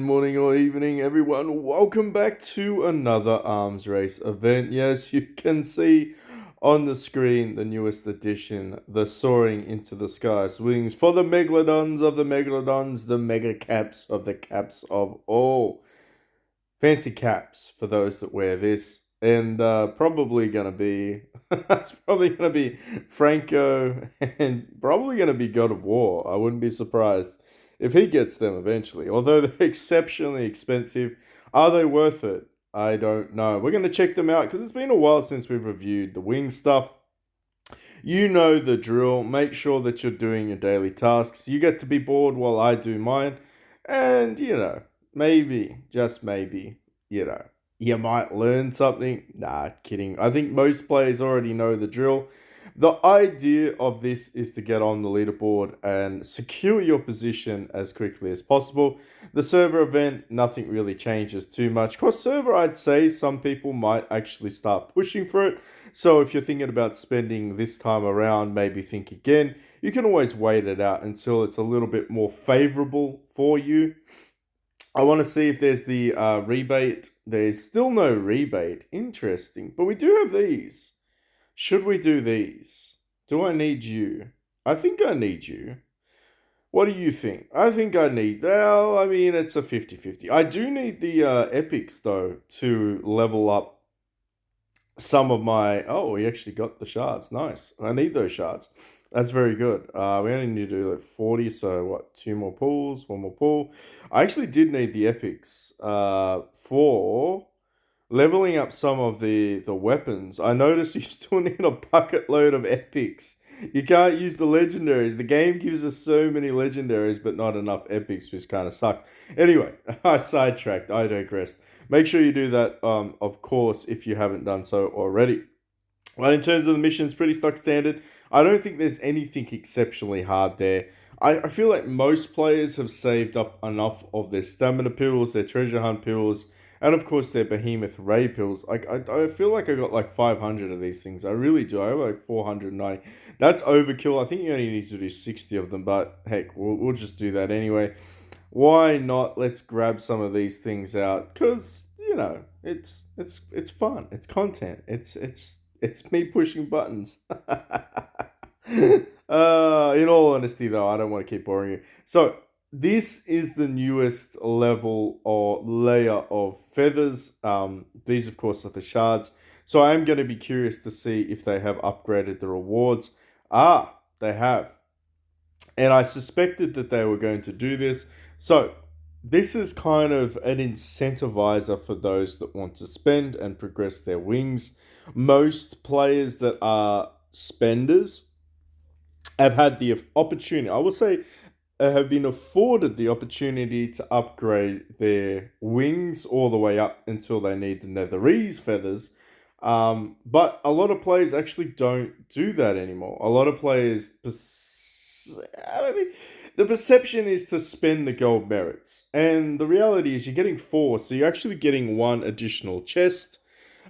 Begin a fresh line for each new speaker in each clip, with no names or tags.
afternoon, morning, or evening, everyone. Welcome back to another arms race event. Yes, you can see on the screen the newest edition, the Soaring into the Skies wings for the Megalodons of the Megalodons, the Mega Caps of the Caps of all. Fancy caps for those that wear this. And probably going to be, it's probably going to be Franco and probably going to be God of War. I wouldn't be surprised if he gets them eventually. Although they're exceptionally expensive. Are they worth it? I don't know. We're going to check them out because it's been a while since we've reviewed the wing stuff. You know the drill. Make sure that you're doing your daily tasks. You get to be bored while I do mine. And, maybe, just maybe, you might learn something. Nah, kidding. I think most players already know the drill. The idea of this is to get on the leaderboard and secure your position as quickly as possible. The server event, nothing really changes too much. Cross server, I'd say some people might actually start pushing for it. So if you're thinking about spending this time around, maybe think again. You can always wait it out until it's a little bit more favorable for you. I want to see if there's the rebate. There's still no rebate. Interesting. But we do have these. Should we do these? Do I need you? I think I need you. What do you think? I think I need... Well, I mean, it's a 50-50. I do need the epics, though, to level up some of my... Oh, we actually got the shards. Nice. I need those shards. That's very good. We only need to do like 40, so what? 2 more pulls, 1 more pull. I actually did need the epics for leveling up some of the weapons. I noticed you still need a bucket load of epics. You can't use the legendaries. The game gives us so many legendaries, but not enough epics, which kind of sucked. Anyway, I sidetracked. I digressed. Make sure you do that, of course, if you haven't done so already. But in terms of the missions, pretty stock standard. I don't think there's anything exceptionally hard there. I feel like most players have saved up enough of their stamina pills, their treasure hunt pills, and of course their behemoth raid pills. I feel like I got like 500 of these things. I really do. I have like 490. That's overkill. I think you only need to do 60 of them, but heck, we'll just do that anyway. Why not? Let's grab some of these things out, because it's fun. It's content. It's me pushing buttons. In all honesty, though, I don't want to keep boring you. So, this is the newest level or layer of feathers. These, of course, are the shards. So, I am going to be curious to see if they have upgraded the rewards. They have. And I suspected that they were going to do this. So, this is kind of an incentivizer for those that want to spend and progress their wings. Most players that are spenders have had the opportunity, I will say, have been afforded the opportunity to upgrade their wings all the way up until they need the netherese feathers. But a lot of players actually don't do that anymore. A lot of players, the perception is to spend the gold merits. And the reality is you're getting 4, so you're actually getting 1 additional chest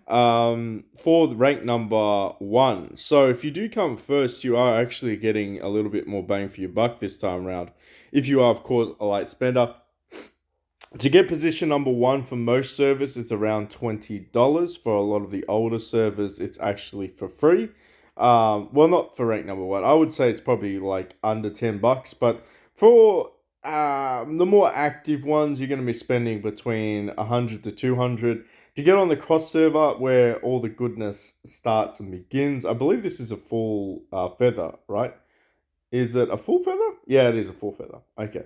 for rank number 1. So if you do come first, you are actually getting a little bit more bang for your buck this time around. If you are, of course, a light spender. To get position number 1 for most servers, it's around $20. For a lot of the older servers, it's actually for free. Well, not for rank number 1. I would say it's probably like under $10. But for the more active ones, you're going to be spending between 100 to 200 to get on the cross server where all the goodness starts and begins. I believe this is a full feather, right? Is it a full feather? Yeah, it is a full feather. Okay.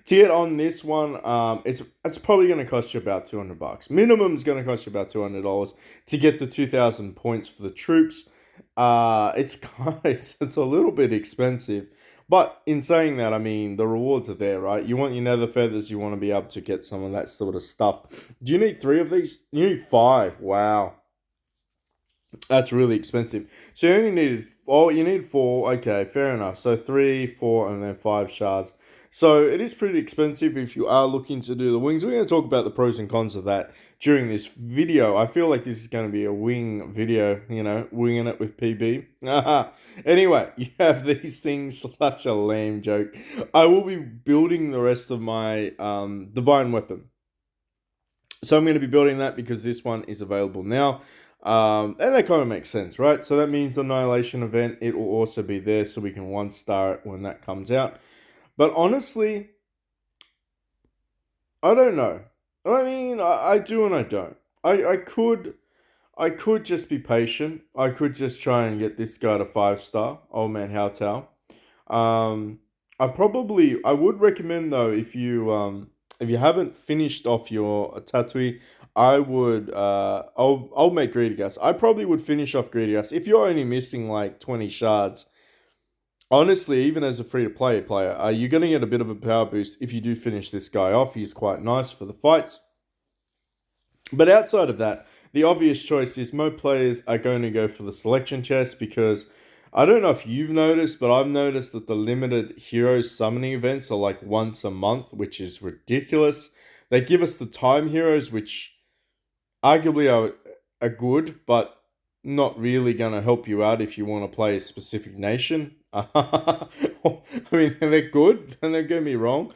To get on this one, it's probably going to cost you about $200. Minimum is going to cost you about $200 to get the 2,000 points for the troops. It's a little bit expensive, but in saying that, I mean the rewards are there, right? You want your nether feathers, you want to be able to get some of that sort of stuff. Do you need 3 of these? You need 5. Wow. That's really expensive. So you only needed... Oh, you need 4. Okay, fair enough. So 3, 4, and then 5 shards. So it is pretty expensive if you are looking to do the wings. We're going to talk about the pros and cons of that during this video. I feel like this is going to be a wing video, winging it with PB. Anyway, you have these things, such a lame joke. I will be building the rest of my divine weapon. So I'm going to be building that because this one is available now. And that kind of makes sense, right? So that means Annihilation event, it will also be there so we can 1-star it when that comes out. But honestly, I don't know. I mean, I do and I don't. I could just be patient. I could just try and get this guy to 5-star, Old Man Howtow. Um, I would recommend though if you haven't finished off your Tatooine, I'll make Greedy Gas. I probably would finish off Greedy Gas if you're only missing like 20 shards. Honestly, even as a free to play player, you're going to get a bit of a power boost if you do finish this guy off. He's quite nice for the fights. But outside of that, the obvious choice is most players are going to go for the selection chest because I don't know if you've noticed, but I've noticed that the limited heroes summoning events are like once a month, which is ridiculous. They give us the time heroes, which arguably are good, but not really going to help you out if you want to play a specific nation. I mean, they're good, and don't get me wrong.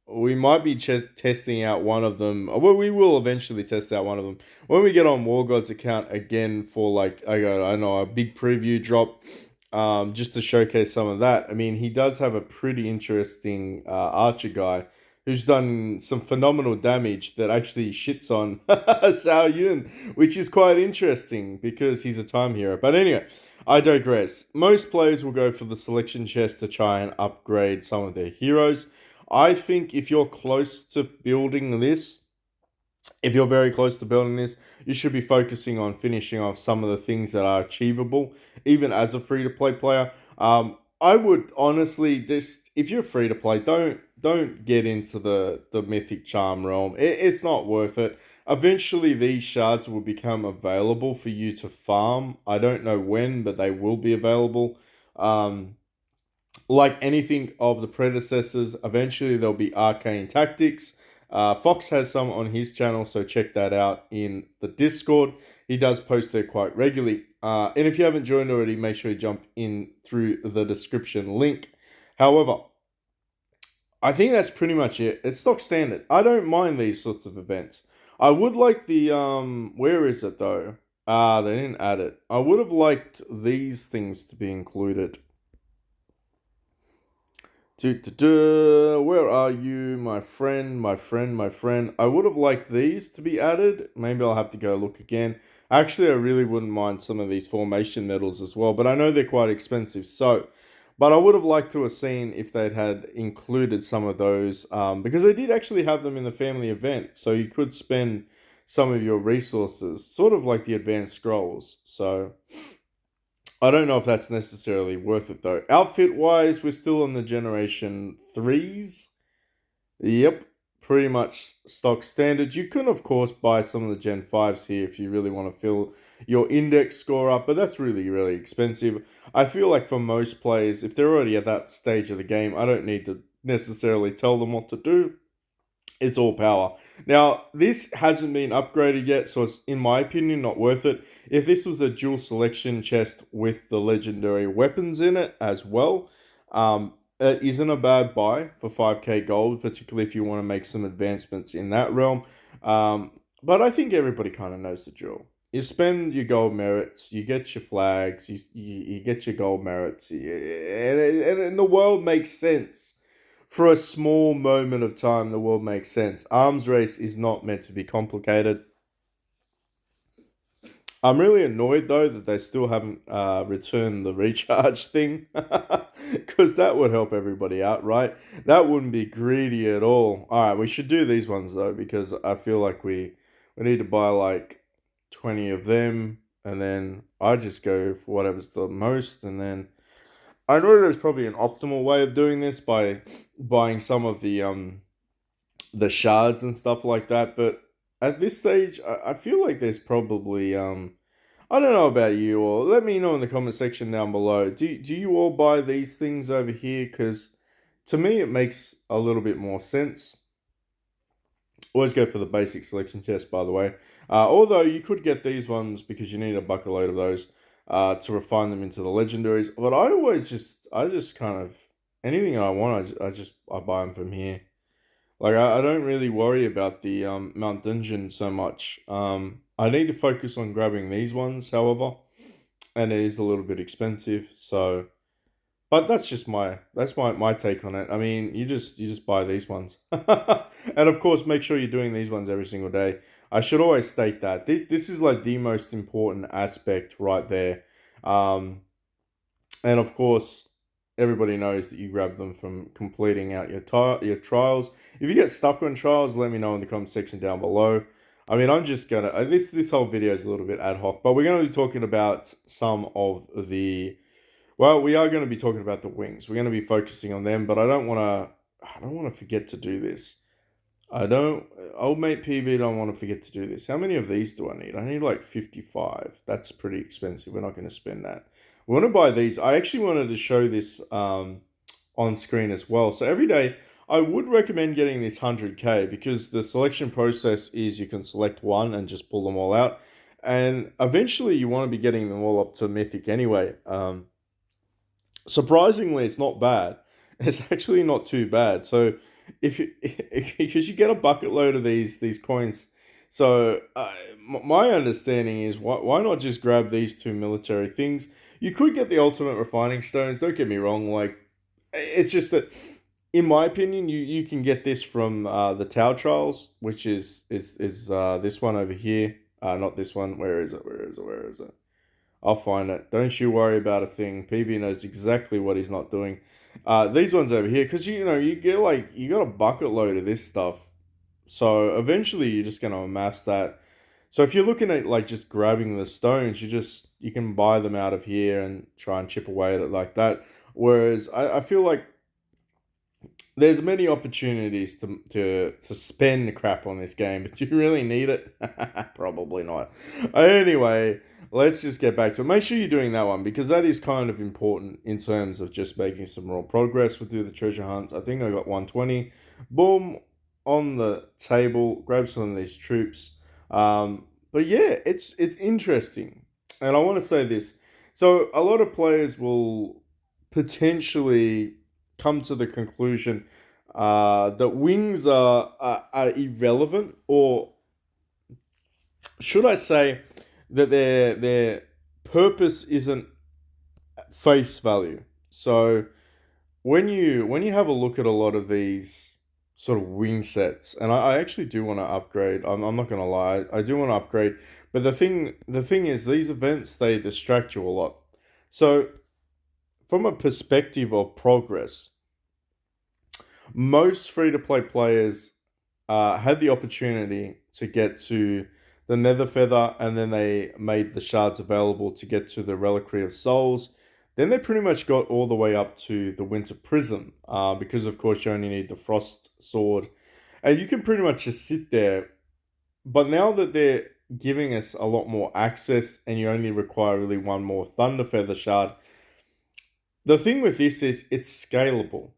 We might be testing out one of them. Well, we will eventually test out one of them when we get on War God's account again for like I don't know, a big preview drop. Just to showcase some of that. I mean, he does have a pretty interesting archer guy who's done some phenomenal damage that actually shits on Xiao Yun, which is quite interesting because he's a time hero. But anyway, I digress. Most players will go for the selection chest to try and upgrade some of their heroes. I think if you're close to building this, if you're very close to building this, you should be focusing on finishing off some of the things that are achievable, even as a free to play player. I would honestly just if you're free to play, don't get into the mythic charm realm. It's not worth it. Eventually, these shards will become available for you to farm. I don't know when, but they will be available. Um, like anything of the predecessors, eventually there'll be arcane tactics. Fox has some on his channel, so check that out in the Discord. He does post there quite regularly. And if you haven't joined already, make sure you jump in through the description link. However, I think that's pretty much it. It's stock standard. I don't mind these sorts of events. I would like the where is it though? They didn't add it. I would have liked these things to be included. Where are you, my friend, my friend, my friend? I would have liked these to be added. Maybe I'll have to go look again. Actually, I really wouldn't mind some of these formation medals as well, but I know they're quite expensive. But I would have liked to have seen if they'd had included some of those, because they did actually have them in the family event. So you could spend some of your resources, sort of like the advanced scrolls. So I don't know if that's necessarily worth it though. Outfit wise, we're still on the generation 3s. Yep, pretty much stock standard. You can, of course, buy some of the Gen 5s here if you really want to fill your index score up, but that's really, really expensive. I feel like for most players, if they're already at that stage of the game, I don't need to necessarily tell them what to do. It's all power. Now, this hasn't been upgraded yet, so it's, in my opinion, not worth it. If this was a dual selection chest with the legendary weapons in it as well, it isn't a bad buy for 5k gold, particularly if you want to make some advancements in that realm. But I think everybody kind of knows the drill. You spend your gold merits, you get your flags, you get your gold merits, and the world makes sense. For a small moment of time, the world makes sense. Arms race is not meant to be complicated. I'm really annoyed though that they still haven't returned the recharge thing, because that would help everybody out, right? That wouldn't be greedy at all. All right, we should do these ones though because I feel like we need to buy like 20 of them, and then I just go for whatever's the most, and then I know there's probably an optimal way of doing this by buying some of the shards and stuff like that, but at this stage I feel like there's probably I don't know about you all. Let me know in the comment section down below. Do you all buy these things over here? Because to me, it makes a little bit more sense. Always go for the basic selection chest, by the way. Although you could get these ones because you need a bucket load of those to refine them into the legendaries. But I just kind of anything I want, I buy them from here. Like I don't really worry about the Mount Dungeon so much. I need to focus on grabbing these ones, however, and it is a little bit expensive. So, but that's my take on it. I mean, you just buy these ones, and of course, make sure you're doing these ones every single day. I should always state that this is like the most important aspect right there. Um, and of course, everybody knows that you grab them from completing out your trials. If you get stuck on trials, let me know in the comment section down below. I mean, I'm just gonna this whole video is a little bit ad hoc, but we're gonna be talking about some of the well, we are going to be talking about the wings. We're going to be focusing on them, but I don't want to forget to do this. I don't Old mate PB don't want to forget to do this. How many of these do I need? I need like 55. That's pretty expensive. We're not going to spend that. We want to buy these. I actually wanted to show this on screen as well. So every day I would recommend getting this 100k because the selection process is you can select one and just pull them all out. And eventually you want to be getting them all up to mythic anyway. Surprisingly, it's not bad. It's actually not too bad. So if you because you get a bucket load of these coins, so my understanding is why not just grab these two military things? You could get the ultimate refining stones. Don't get me wrong. Like it's just that, in my opinion, you can get this from the Tau Trials, which is this one over here. Not this one. Where is it? Where is it? Where is it? I'll find it. Don't you worry about a thing. PB knows exactly what he's not doing. These ones over here, because you know you get like you got a bucket load of this stuff, so eventually you're just gonna amass that. So if you're looking at like just grabbing the stones, you can buy them out of here and try and chip away at it like that. Whereas I feel like there's many opportunities to spend crap on this game, but do you really need it? Probably not. Anyway, let's just get back to it. Make sure you're doing that one because that is kind of important in terms of just making some real progress. We'll do the treasure hunts. I think I got 120. Boom, on the table. Grab some of these troops. But yeah, it's interesting. And I want to say this. So a lot of players will potentially come to the conclusion that wings are irrelevant, or should I say that their purpose isn't face value. So when you have a look at a lot of these sort of wing sets, and I actually do want to upgrade. I'm not gonna lie, I do want to upgrade. But the thing is, these events they distract you a lot. So from a perspective of progress, most free to play players had the opportunity to get to the Nether Feather, and then they made the shards available to get to the Reliquary of Souls. Then they pretty much got all the way up to the Winter Prism, because of course you only need the Frost Sword, and you can pretty much just sit there. But now that they're giving us a lot more access, and you only require really one more Thunder Feather shard, the thing with this is it's scalable.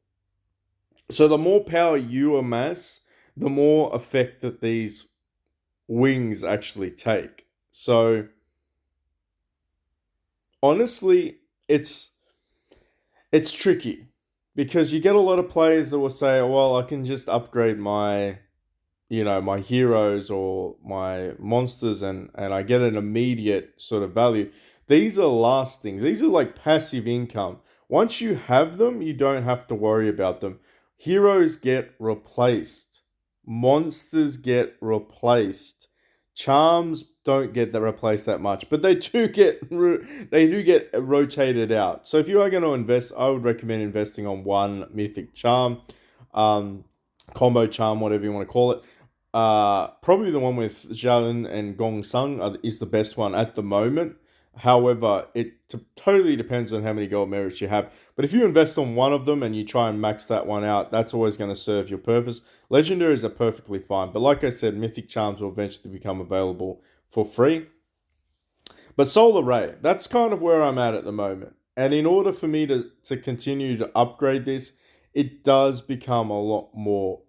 So the more power you amass, the more effect that these wings actually take. So honestly, it's tricky because you get a lot of players that will say, "Oh, well, I can just upgrade my heroes or my monsters and I get an immediate sort of value." These are lasting. These are like passive income. Once you have them, you don't have to worry about them. Heroes get replaced. Monsters get replaced. Charms don't get that replaced that much, but they do get rotated out. So if you are going to invest, I would recommend investing on one mythic charm, um, combo charm, whatever you want to call it. Probably the one with Zhaoen and Gong Sung is the best one at the moment. However, totally depends on how many gold merits you have. But if you invest on one of them and you try and max that one out, that's always going to serve your purpose. Legendaries are perfectly fine. But like I said, Mythic Charms will eventually become available for free. But Solar Ray, that's kind of where I'm at the moment. And in order for me to continue to upgrade this, it does become a lot more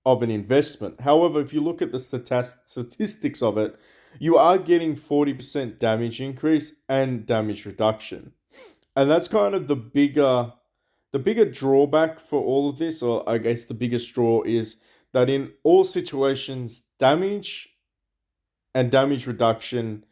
of an investment. However, if you look at the statistics of it, you are getting 40% damage increase and damage reduction. And that's kind of the bigger drawback for all of this, or I guess the biggest draw is that in all situations, damage and damage reduction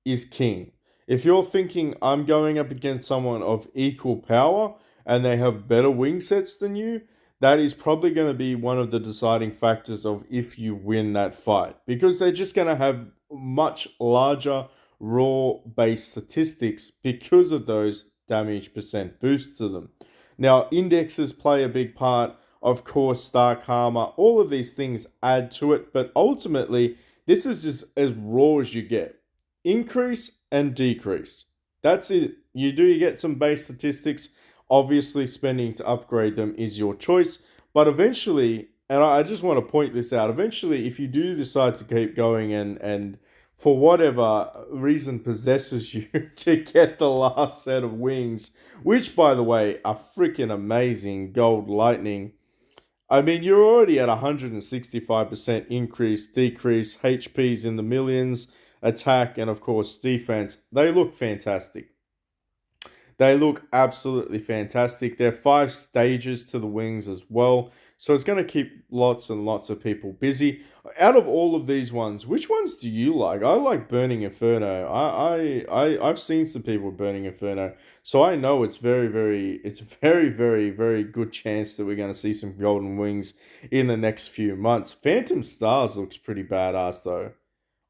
is king. If you're thinking I'm going up against someone of equal power and they have better wing sets than you, that is probably going to be one of the deciding factors of if you win that fight, because they're just going to have much larger raw based statistics because of those damage percent boosts to them. Now, indexes play a big part, of course, Stark Armor, all of these things add to it, but ultimately, this is just as raw as you get. Increase and decrease. That's it. You get some base statistics. Obviously, spending to upgrade them is your choice. But eventually, and I just want to point this out, eventually, if you do decide to keep going and for whatever reason possesses you to get the last set of wings, which by the way are freaking amazing, gold lightning. I mean, you're already at 165% increase, decrease, HPs in the millions, attack, and of course, defense. They look fantastic. They look absolutely fantastic. There are 5 stages to the wings as well. So it's going to keep lots and lots of people busy. Out of all of these ones, which ones do you like? I like Burning Inferno. I've seen some people Burning Inferno. So I know it's very good chance that we're going to see some golden wings in the next few months. Phantom Stars looks pretty badass though.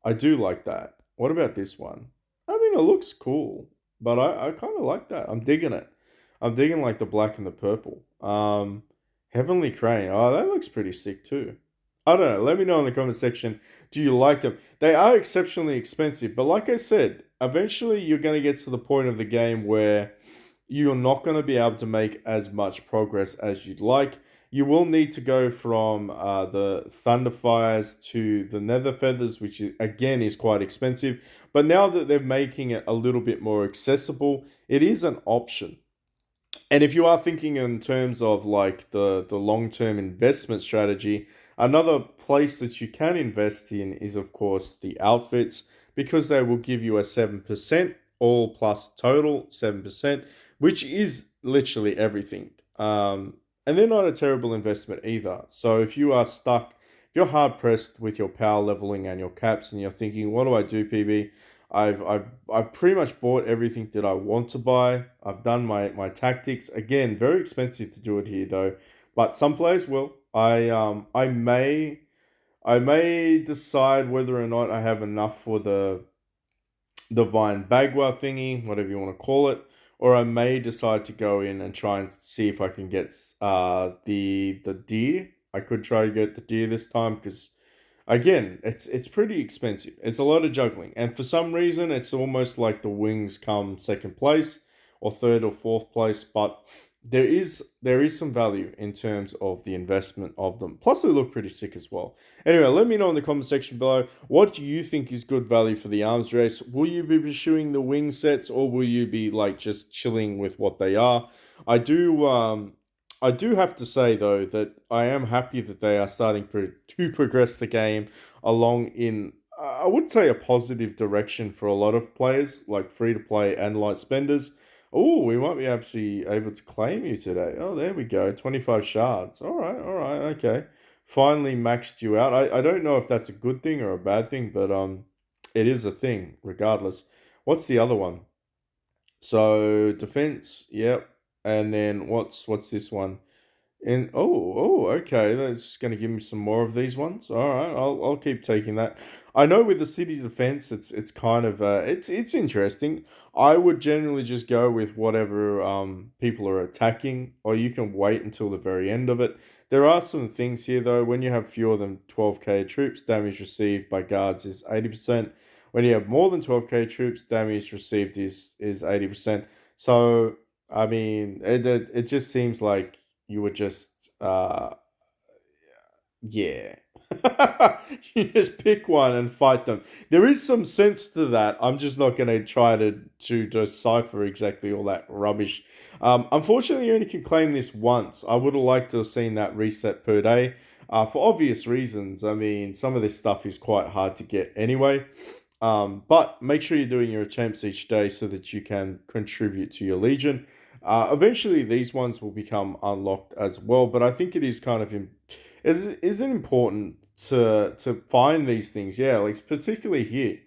I do like that. What about this one? I mean, it looks cool, but I kind of like that. I'm digging it. I'm digging like the black and the purple. Heavenly Crane. Oh, that looks pretty sick too. I don't know. Let me know in the comment section. Do you like them? They are exceptionally expensive, but like I said, eventually you're going to get to the point of the game where you're not going to be able to make as much progress as you'd like. You will need to go from the Thunderfires to the Nether Feathers, which again is quite expensive. But now that they're making it a little bit more accessible, it is an option. And if you are thinking in terms of like the long term investment strategy, another place that you can invest in is of course the outfits, because they will give you a 7% all plus total 7%, which is literally everything. And they're not a terrible investment either. So if you are stuck, if you're hard pressed with your power leveling and your caps, and you're thinking, what do I do, PB? I've pretty much bought everything that I want to buy. I've done my tactics. Again, very expensive to do it here though. But some players will. I may decide whether or not I have enough for the divine bagua thingy, whatever you want to call it, or I may decide to go in and try and see if I can get the deer. I could try to get the deer this time because again, it's pretty expensive. It's a lot of juggling, and for some reason, it's almost like the wings come second place or third or fourth place. But there is some value in terms of the investment of them. Plus, they look pretty sick as well. Anyway, let me know in the comment section below, what do you think is good value for the arms race? Will you be pursuing the wing sets, or will you be like just chilling with what they are? I do I do have to say though that I am happy that they are starting to progress the game along in, I would say, a positive direction for a lot of players, like free to play and light spenders. Oh, we might be actually able to claim you today. Oh, there we go. 25 shards. All right, okay. Finally maxed you out. I don't know if that's a good thing or a bad thing, but it is a thing regardless. What's the other one? So defense, yep. And then what's this one? And okay, that's just going to give me some more of these ones. All right, I'll keep taking that. I know with the city defense, it's kind of it's interesting. I would generally just go with whatever people are attacking, or you can wait until the very end of it. There are some things here though. When you have fewer than 12k troops, damage received by guards is 80%. When you have more than 12k troops, damage received is 80%. So I mean, it just seems like you were just yeah. You just pick one and fight them. There is some sense to that. I'm just not going to try to decipher exactly all that rubbish. Unfortunately, you only can claim this once. I would have liked to have seen that reset per day. For obvious reasons. I mean, some of this stuff is quite hard to get anyway. But make sure you're doing your attempts each day so that you can contribute to your Legion. Eventually, these ones will become unlocked as well. But I think it is kind of is it important to find these things? Yeah, like particularly here.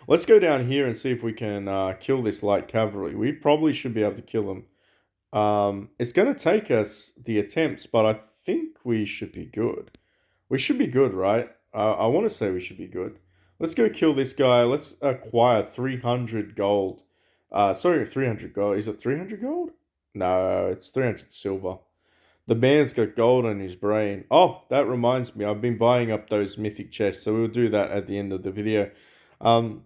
Let's go down here and see if we can kill this light cavalry. We probably should be able to kill them. It's going to take us the attempts, but I think we should be good. We should be good, right? I want to say we should be good. Let's go kill this guy. Let's acquire 300 gold. Sorry, 300 gold. Is it 300 gold? No, it's 300 silver. The man's got gold on his brain. Oh, that reminds me. I've been buying up those mythic chests, so we'll do that at the end of the video. Um,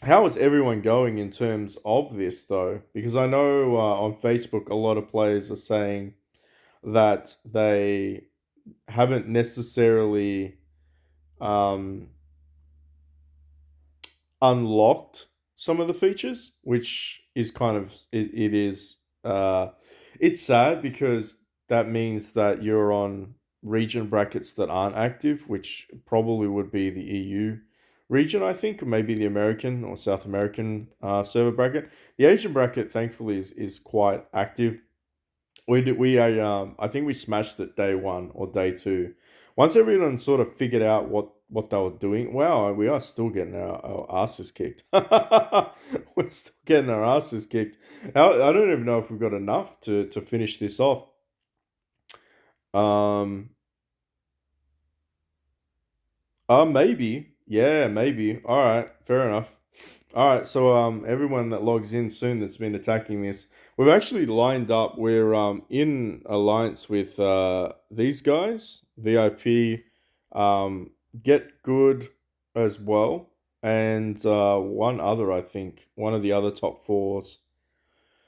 how is everyone going in terms of this, though? Because I know on Facebook a lot of players are saying that they haven't necessarily um, unlocked some of the features, which is kind of it is it's sad because that means that you're on region brackets that aren't active, which probably would be the EU region, I think, or maybe the American or South American server bracket. The Asian bracket, thankfully, is quite active. I think we smashed it day one or day two. Once everyone sort of figured out what they were doing, wow, we are still getting our asses kicked. We're still getting our asses kicked. I don't even know if we've got enough to finish this off. Um, maybe. Yeah, maybe. All right, fair enough. All right, so everyone that logs in soon that's been attacking this, we've actually lined up. We're in alliance with these guys, VIP, Get Good as well, and one other, I think, one of the other top fours.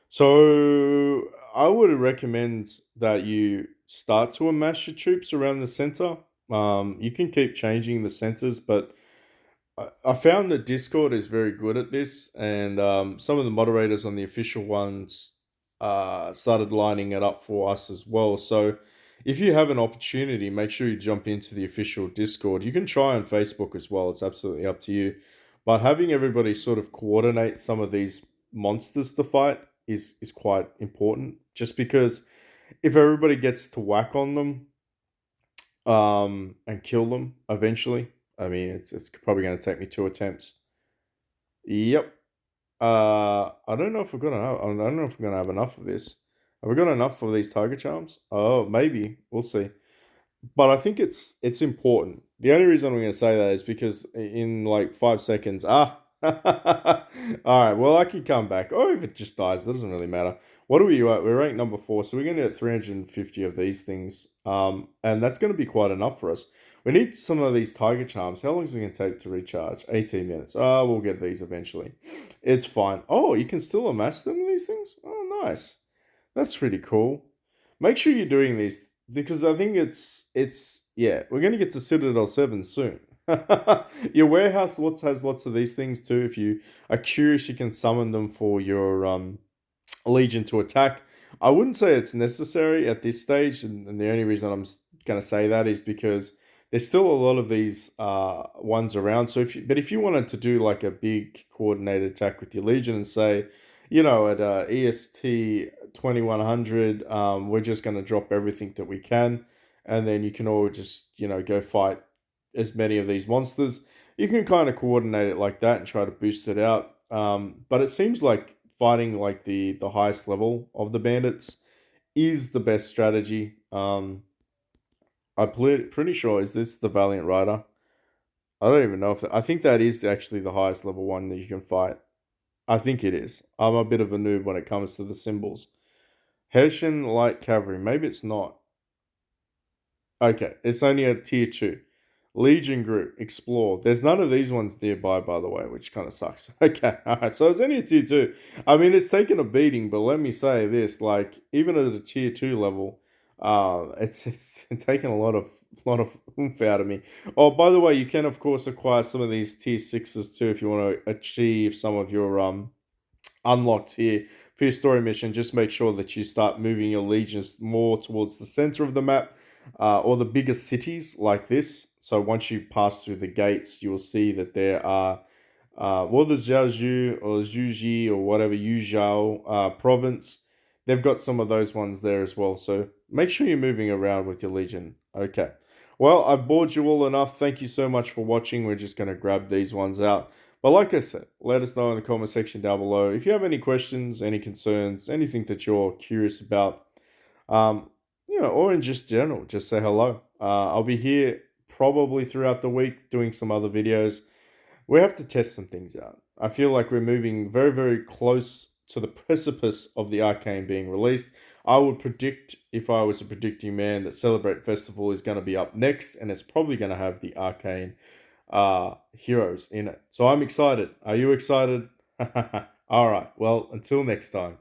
So I would recommend that you start to amass your troops around the center. You can keep changing the centers, but I found that Discord is very good at this, and some of the moderators on the official ones started lining it up for us as well. So if you have an opportunity, make sure you jump into the official Discord. You can try on Facebook as well, it's absolutely up to you. But having everybody sort of coordinate some of these monsters to fight is quite important, just because if everybody gets to whack on them and kill them eventually. I mean, it's probably going to take me 2 attempts. Yep. I don't know if we're gonna. I don't know if we're gonna have enough of this. Have we got enough for these tiger charms? Oh, maybe. We'll see. But I think it's important. The only reason I'm going to say that is because in like 5 seconds, all right. Well, I can come back. Or if it just dies, it doesn't really matter. What are we at? We're ranked number 4, so we're going to get 350 of these things. And that's going to be quite enough for us. We need some of these tiger charms. How long is it going to take to recharge? 18 minutes. We'll get these eventually. It's fine. Oh, you can still amass them, these things? Oh, nice. That's pretty cool. Make sure you're doing these because I think it's yeah, we're gonna get to Citadel 7 soon. Your warehouse has lots of these things too. If you are curious, you can summon them for your Legion to attack. I wouldn't say it's necessary at this stage, and the only reason I'm gonna say that is because there's still a lot of these ones around. So if you wanted to do like a big coordinated attack with your Legion and say, you know, at EST 2100, we're just going to drop everything that we can, and then you can all just, you know, go fight as many of these monsters. You can kind of coordinate it like that and try to boost it out. But it seems like fighting like the highest level of the bandits is the best strategy. I'm pretty sure, is this the Valiant Rider? I don't even know if I think that is actually the highest level one that you can fight. I think it is. I'm a bit of a noob when it comes to the symbols. Hessian Light Cavalry. Maybe it's not. Okay, it's only a tier 2. Legion Group. Explore. There's none of these ones nearby, by the way, which kind of sucks. Okay, alright, so it's only a tier 2. I mean, it's taken a beating, but let me say this, like, even at a tier 2 level, It's taken a lot of oomph out of me. Oh, by the way, you can of course acquire some of these tier sixes too if you want to achieve some of your unlocked here for your story mission. Just make sure that you start moving your legions more towards the center of the map, or the bigger cities like this. So once you pass through the gates, you will see that there are, well, the Jiaozhou or Zhuji or whatever Yuzhou province. They've got some of those ones there as well. So make sure you're moving around with your legion. Okay. Well, I've bored you all enough. Thank you so much for watching. We're just going to grab these ones out. But like I said, let us know in the comment section down below if you have any questions, any concerns, anything that you're curious about, um, or in just general, just say hello. I'll be here probably throughout the week doing some other videos. We have to test some things out. I feel like we're moving very, very close to the precipice of the Arcane being released. I would predict, if I was a predicting man, that Celebrate Festival is going to be up next, and it's probably going to have the Arcane heroes in it. So I'm excited. Are you excited? All right. Well, until next time.